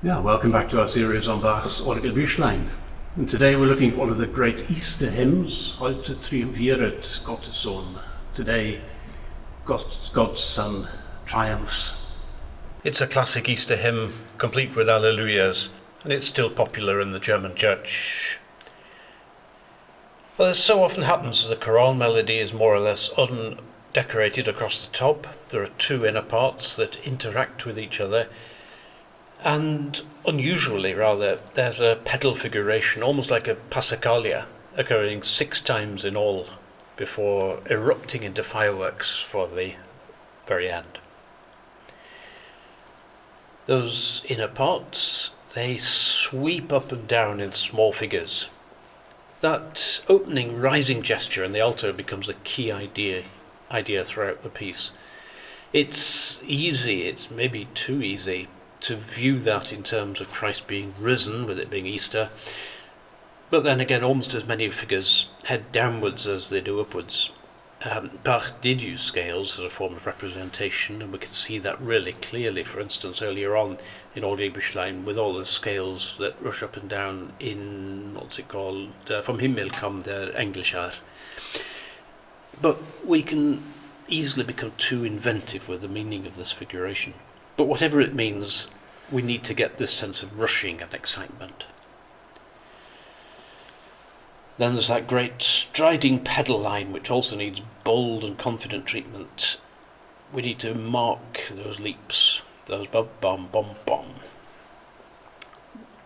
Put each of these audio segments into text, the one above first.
Yeah, welcome back to our series on Bach's Orgelbüchlein. And today we're looking at one of the great Easter hymns, Heut, triumphieret, Sohn. Today, God's Son triumphs. It's a classic Easter hymn, complete with alleluias, and it's still popular in the German church. Well, as so often happens, the chorale melody is more or less undecorated across the top. There are two inner parts that interact with each other, and unusually rather, there's a pedal figuration, almost like a passacaglia, occurring 6 times in all before erupting into fireworks for the very end. Those inner parts, they sweep up and down in small figures. That opening rising gesture in the alto becomes a key idea throughout the piece. It's easy, it's maybe too easy, to view that in terms of Christ being risen, with it being Easter. But then again, almost as many figures head downwards as they do upwards. Bach did use scales as a form of representation, and we can see that really clearly, for instance, earlier on in Orgelbüchlein, with all the scales that rush up and down in, Vom Himmel kommt der Engelscher. But we can easily become too inventive with the meaning of this figuration. But whatever it means, we need to get this sense of rushing and excitement. Then there's that great striding pedal line, which also needs bold and confident treatment. We need to mark those leaps, those bum bum bum bum.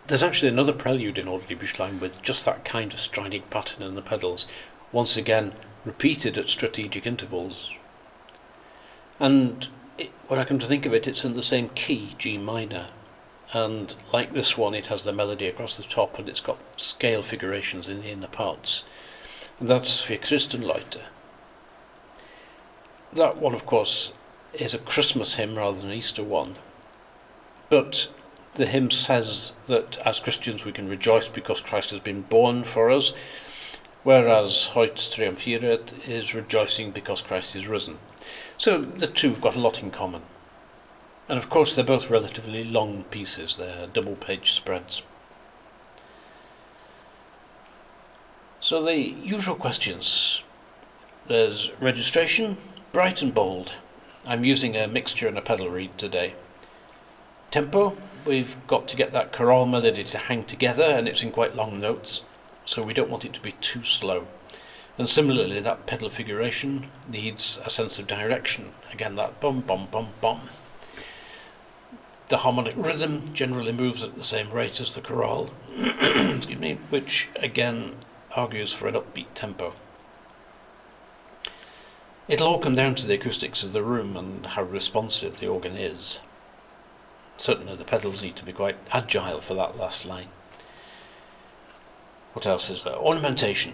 There's actually another prelude in Orgelbüchlein with just that kind of striding pattern in the pedals, once again repeated at strategic intervals. And when I come to think of it, it's in the same key, G minor. And like this one, it has the melody across the top, and it's got scale figurations in the inner parts. And that's für Christenleute. That one, of course, is a Christmas hymn rather than an Easter one. But the hymn says that as Christians we can rejoice because Christ has been born for us, whereas Heut, triumphieret is rejoicing because Christ is risen. So the two have got a lot in common. And of course they're both relatively long pieces, they're double-page spreads. So the usual questions. There's registration, bright and bold. I'm using a mixture and a pedal reed today. Tempo, we've got to get that chorale melody to hang together, and it's in quite long notes, so we don't want it to be too slow. And similarly, that pedal figuration needs a sense of direction. Again, that bum bum bum bum. The harmonic rhythm generally moves at the same rate as the chorale, excuse me, which again argues for an upbeat tempo. It'll all come down to the acoustics of the room and how responsive the organ is. Certainly the pedals need to be quite agile for that last line. What else is there? Ornamentation.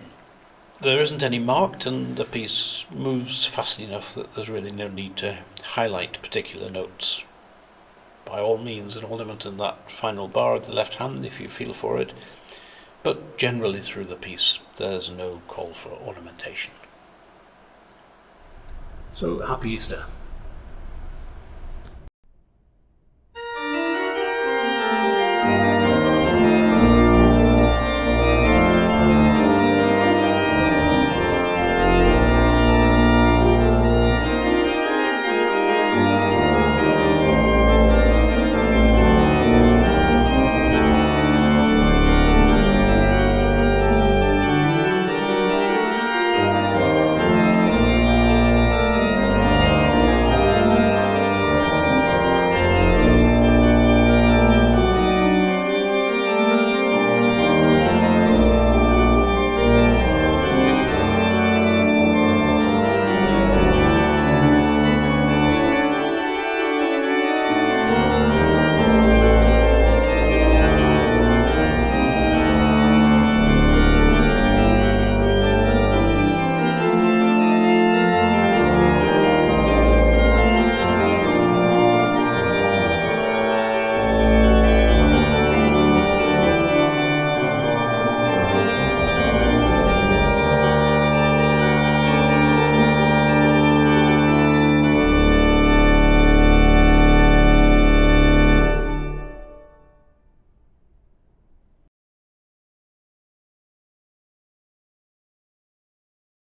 There isn't any marked, and the piece moves fast enough that there's really no need to highlight particular notes. By all means, an ornament in that final bar at the left hand if you feel for it, but generally through the piece there's no call for ornamentation. So, happy Easter.